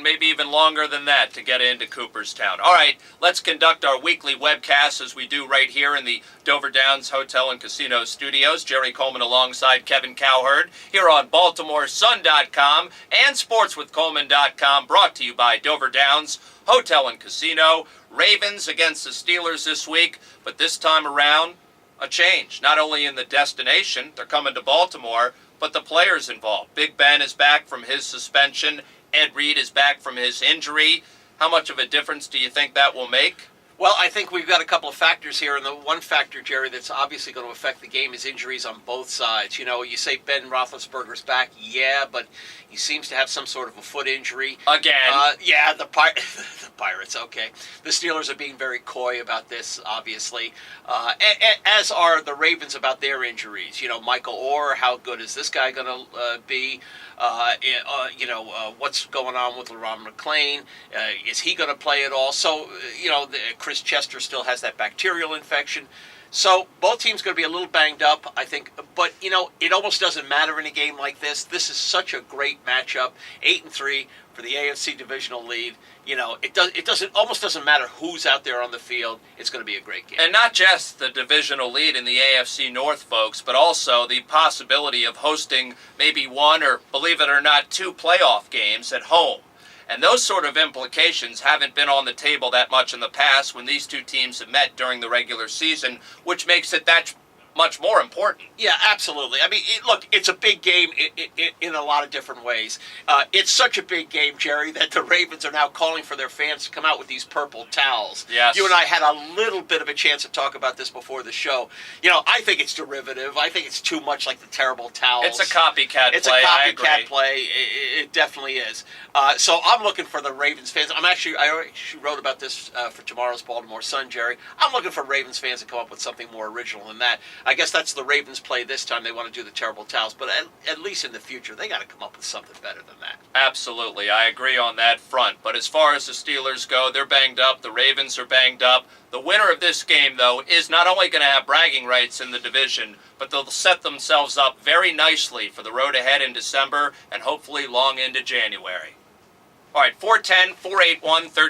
and maybe even longer than that to get into Cooperstown. All right, let's conduct our weekly webcast as we do right here in the Dover Downs Hotel and Casino Studios. Jerry Coleman alongside Kevin Cowherd here on BaltimoreSun.com and SportsWithColeman.com, brought to you by Dover Downs Hotel and Casino. Ravens against the Steelers this week, but this time around, a change. Not only in the destination, they're coming to Baltimore, but the players involved. Big Ben is back from his suspension. Ed Reed is back from his injury. How much of a difference do you think that will make? Well, I think we've got a couple of factors here, and the one factor, Jerry, that's obviously going to affect the game is injuries on both sides. You know, you say Ben Roethlisberger's back, yeah, but he seems to have some sort of a foot injury. Again. Yeah, the Pirates, okay. The Steelers are being very coy about this, obviously, as are the Ravens about their injuries. You know, Michael Orr, how good is this guy going to be? What's going on with LeRon McClain? Is he going to play at all? So, Chris Chester still has that bacterial infection. So both teams going to be a little banged up, I think. But, it almost doesn't matter in a game like this. This is such a great matchup. 8-3 for the AFC divisional lead. It almost doesn't matter who's out there on the field. It's going to be a great game. And not just the divisional lead in the AFC North, folks, but also the possibility of hosting maybe one or, believe it or not, two playoff games at home. And those sort of implications haven't been on the table that much in the past when these two teams have met during the regular season, which makes it that much more important. Yeah, absolutely. I mean, look, it's a big game in a lot of different ways. It's such a big game, Jerry, that the Ravens are now calling for their fans to come out with these purple towels. Yes. You and I had a little bit of a chance to talk about this before the show. I think it's derivative. I think it's too much like the terrible towels. It's a copycat play. It's a copycat play. It definitely is. So I'm looking for the Ravens fans. I actually wrote about this for tomorrow's Baltimore Sun, Jerry. I'm looking for Ravens fans to come up with something more original than that. I guess that's the Ravens play this time. They want to do the terrible towels, but at least in the future, they got to come up with something better than that. Absolutely. I agree on that front. But as far as the Steelers go, they're banged up. The Ravens are banged up. The winner of this game, though, is not only going to have bragging rights in the division, but they'll set themselves up very nicely for the road ahead in December and hopefully long into January. All right, 410-481-13.